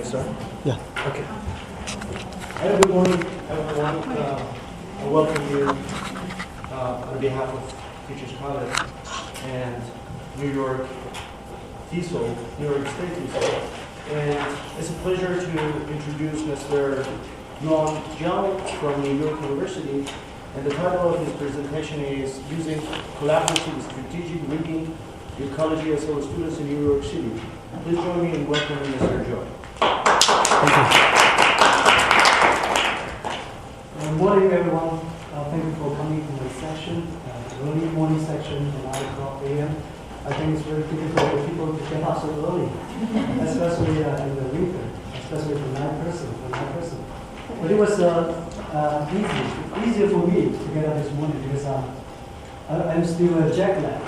start? Yeah. Okay. Hello, good morning, everyone. I welcome you on behalf of Teachers College and New York TESOL, New York State TESOL. And it's a pleasure to introduce Mr. Noam Jiang from New York University. And the title of his presentation is Using Collaborative Strategic Reading Ecology as well as Students in New York City. Please join me in welcoming Mr. Joy. Thank you. Good morning, everyone. Thank you for coming to my session, early morning section at 9 o'clock a.m. I think it's very difficult for people to get up so early, especially in the winter, especially for 9 person. But it was easier for me to get up this morning because I'm still jet lagged.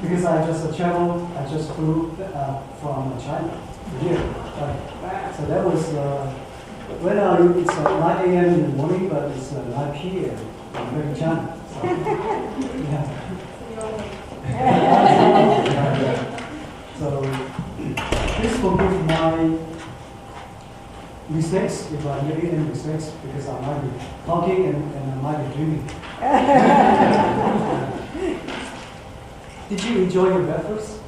Because I just flew from China here. So that was, right now it's 9 a.m. in the morning, but it's 9 p.m. in China. So, yeah. So please forgive my mistakes if I make any mistakes, because I might be talking and I might be dreaming. Did you enjoy your breakfast?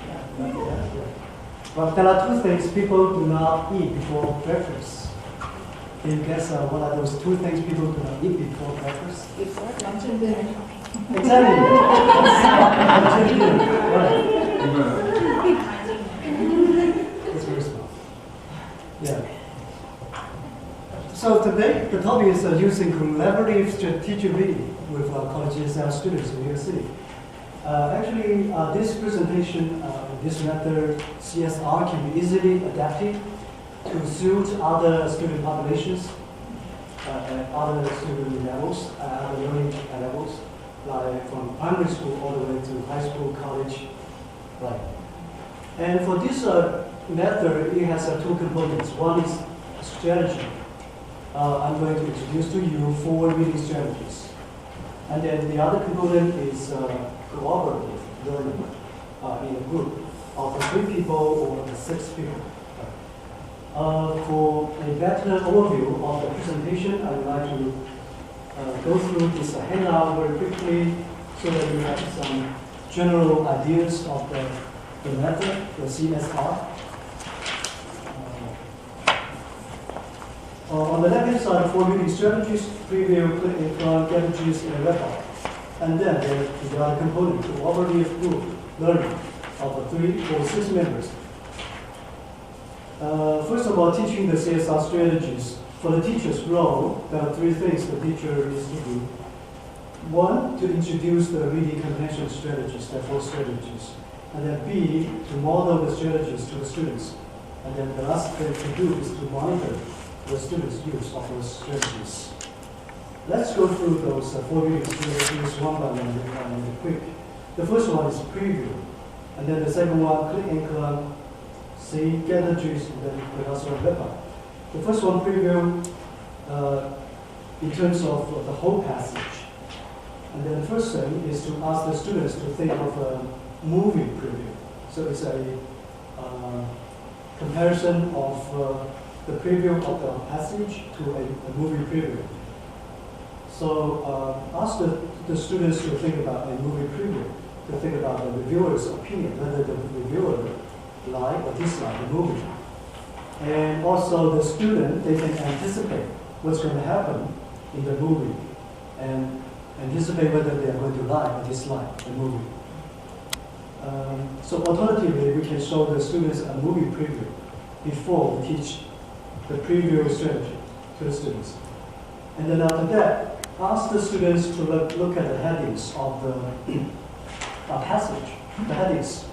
Yeah. But there are 2 things people do not eat before breakfast. Can you guess what are those 2 things people do not eat before breakfast? Lunch and dinner. Exactly. Lunch and dinner. Right. That's very smart. Yeah. So today, the topic is using collaborative strategic reading with colleges and students in New York City. Actually, this presentation, this method, CSR, can be easily adapted to suit other student populations at other student levels, other learning levels, like from primary school all the way to high school, college, right? And for this method, it has 2 components. One is strategy. I'm going to introduce to you 4 reading strategies. And then the other component is cooperative learning in a group of 3 people or 6 people. For a better overview of the presentation, I would like to go through this handout very quickly so that you have some general ideas of the method, the CSR. On the left-hand side, 4 reading strategies, preview, click and plan, strategies in a record. And then there is the other component, cooperative group learning of 3 or 6 members. First of all, teaching the CSR strategies. For the teacher's role, there are 3 things the teacher needs to do. 1, to introduce the reading comprehension strategies, the 4 strategies. And then B, to model the strategies to the students. And then the last thing to do is to monitor the students' use of those strategies. Let's go through those 4 reading strategies one by one really quick. The first one is preview. And then the second one, click and collect, see, gather juice, and then the last one, wrap up. The first one, preview, in terms of the whole passage. And then the first thing is to ask the students to think of a movie preview. So it's a comparison of the preview of the passage to a movie preview. So ask the students to think about a movie preview, to think about the reviewer's opinion, whether the reviewer like or dislike the movie. And also the student, they can anticipate what's going to happen in the movie and anticipate whether they are going to like or dislike the movie. So alternatively, we can show the students a movie preview before we teach the preview strategy to the students. And then after that, ask the students to look at the headings of the passage, the headings.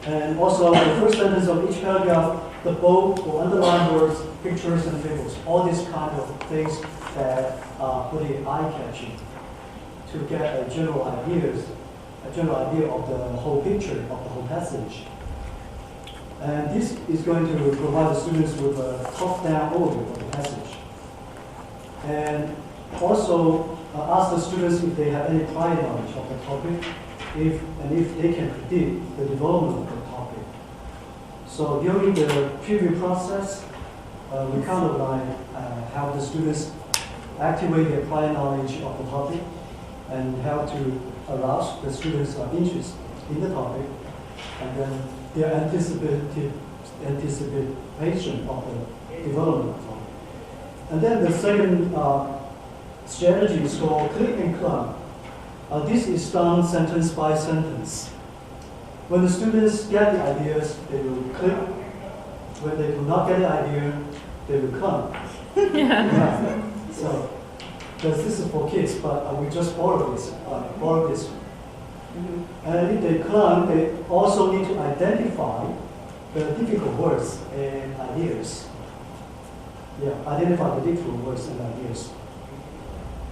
And also the first sentence of each paragraph, the bold or underlined words, pictures and tables, all these kind of things that are pretty eye-catching to get a general idea of the whole picture of the whole passage. And this is going to provide the students with a top-down overview of the passage. And also ask the students if they have any prior knowledge of the topic, if they can predict the development of the topic. So during the preview process, we kind of like have the students activate their prior knowledge of the topic and how to arouse the students' interest in the topic, and then their anticipation of the development of the topic. And then the second strategy is called click and clump. This is done sentence by sentence. When the students get the ideas, they will click. When they do not get the idea, they will clump. Yeah. So, because this is for kids, but we just borrow this. And if they clump, they also need to identify the difficult words and ideas. Yeah, identify the difficult words and ideas.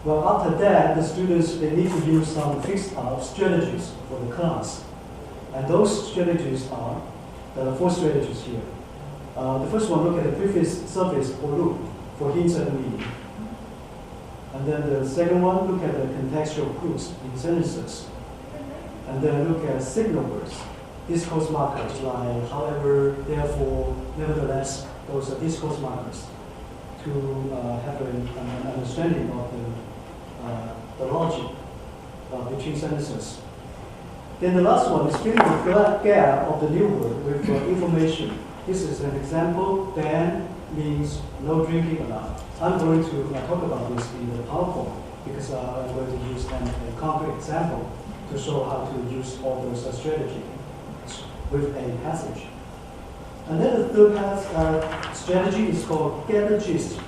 Well, after that, the students, they need to use some fixed strategies for the class. And those strategies are, there are 4 strategies here. The first one, look at the preface, surface, or loop for hints and meaning. And then the second one, look at the contextual clues in sentences. And then look at signal words, discourse markers like however, therefore, nevertheless. Those are discourse markers to have an understanding of the logic between sentences. Then the last one is filling the gap of the new word with information. This is an example. Dan means no drinking allowed. I'm going to talk about this in the PowerPoint because I'm going to use a concrete example to show how to use all those strategies with a passage. And then the third strategy is called get the gist.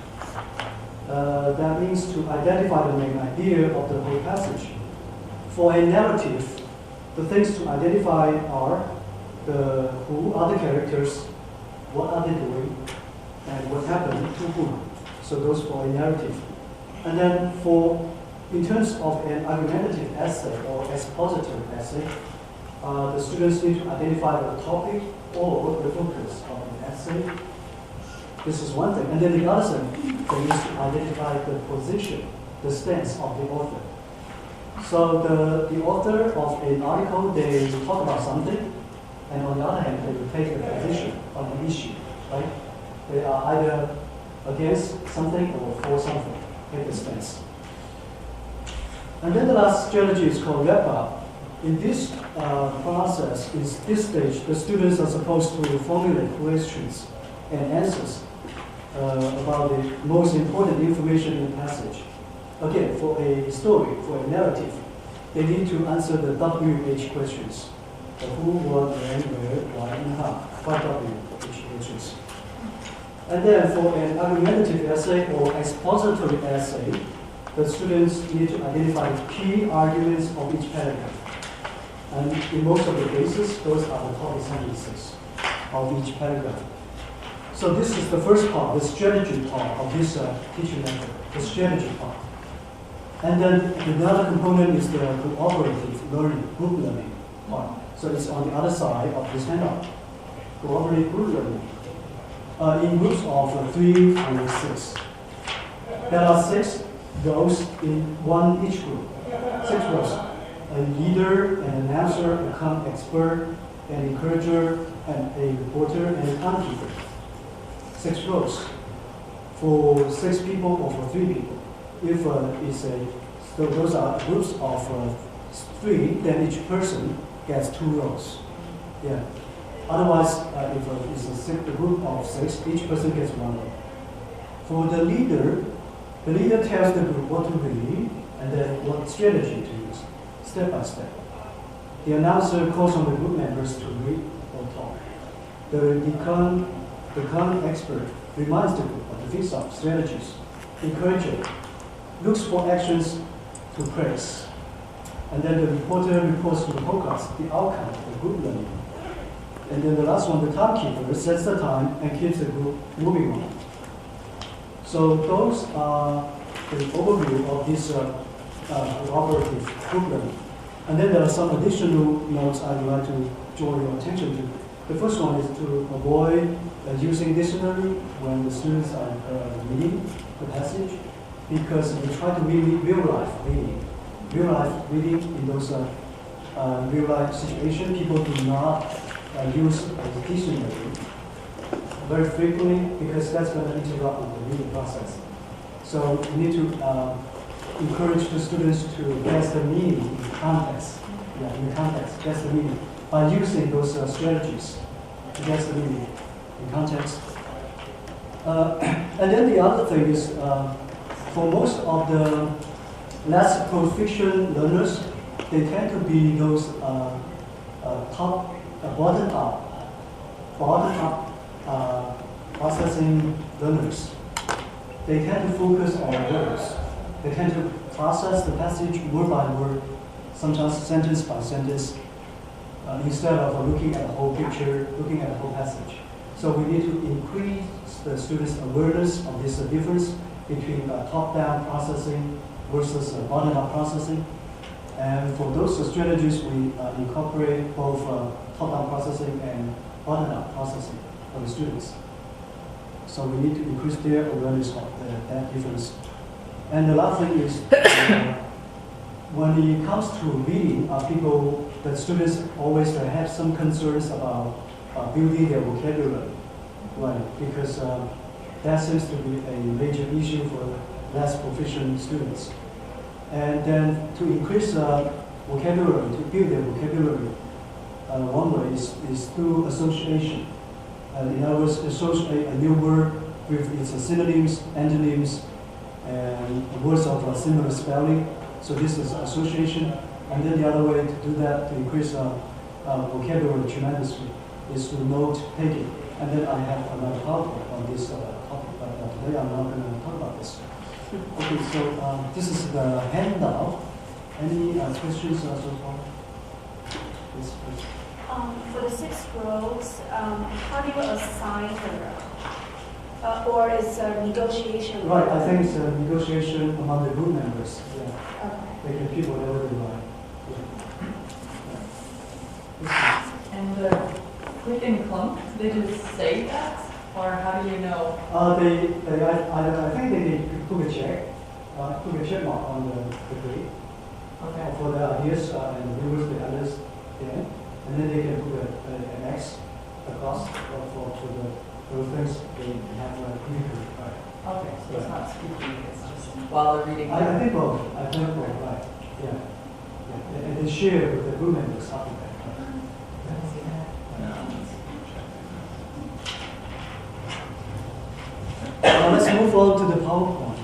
That means to identify the main idea of the whole passage. For a narrative, the things to identify are who are the characters, what are they doing, and what happened to whom. So those for a narrative. And then in terms of an argumentative essay or expositive essay, the students need to identify the topic or the focus of an essay. This is one thing. And then the other thing, they need to identify the position, the stance of the author. So the author of an article, they talk about something, and on the other hand, they will take a position on the issue, right? They are either against something or for something, take a stance. And then the last strategy is called wrap up. In this process, in this stage, the students are supposed to formulate questions and answers about the most important information in the passage. Again, for a story, for a narrative, they need to answer the WH questions. The who, what, when, where, why, and how. 5 WH questions. And then for an argumentative essay or expository essay, the students need to identify the key arguments of each paragraph. And in most of the cases, those are the topic sentences of each paragraph. So this is the first part, the strategy part of this teaching method, the strategy part. And then another component is the cooperative learning, group learning part. So it's on the other side of this handout. Cooperative group learning. In groups of 3 and 6. There are 6 rows in each group. 6 rows. A leader, an announcer, a account expert, an encourager, and a reporter, and a timekeeper. 6 rows for 6 people or for 3 people. If so those are groups of 3, then each person gets 2 rows. Yeah. Otherwise, if it's a group of 6, each person gets 1 row. For the leader tells the group what to read and then what strategy to use, step by step. The announcer calls on the group members to read or talk. The account expert reminds the group of the fix-up strategies. Encourager looks for actions to praise. And then the reporter reports to the podcast the outcome of the group learning. And then the last one, the timekeeper, sets the time and keeps the group moving on. So those are the overview of this cooperative group learning. And then there are some additional notes I would like to draw your attention to. The first one is to avoid using dictionary when the students are reading the passage, because we try to really real life reading in those real life situations. People do not use a dictionary very frequently because that's going to interrupt with the reading process. So we need to encourage the students to guess the meaning in context. Yeah, in context, guess the meaning by using those strategies to guess the meaning in context. And then the other thing is, for most of the less proficient learners, they tend to be those bottom-up processing learners. They tend to focus on words. They tend to process the passage word by word, sometimes sentence by sentence, instead of looking at the whole picture, looking at the whole passage. So we need to increase the students' awareness of this difference between top-down processing versus bottom-up processing. And for those strategies, we incorporate both top-down processing and bottom-up processing for the students. So we need to increase their awareness of that difference. And the last thing is, when it comes to reading, the students always have some concerns about building their vocabulary, right? Because that seems to be a major issue for less proficient students. And then to increase vocabulary, to build their vocabulary, one way is through association. In other words, associate a new word with its synonyms, antonyms, and words of similar spelling. So this is association. And then the other way to do that, to increase vocabulary tremendously, is to note taking. And then I have another PowerPoint on this topic, but today I'm not going to talk about this. Okay, so this is the handout. Any questions so far? Yes, please. For the 6 rows, how do you assign the row? Or is negotiation? Right, I think it's a negotiation among the group members. Yeah. Okay. They can pick whatever they like. Yeah. And the click and clump, they just say that? Or how do you know? I think they put a check mark on the grade Okay. for the ideas and viewers, the others, yeah. And then they can put an X across for the those things they have indicated. Right. Okay, so it's not speaking, it's just while they're reading. I think both. Right. Yeah. And they share with the group members after that. Let's move on to the PowerPoint.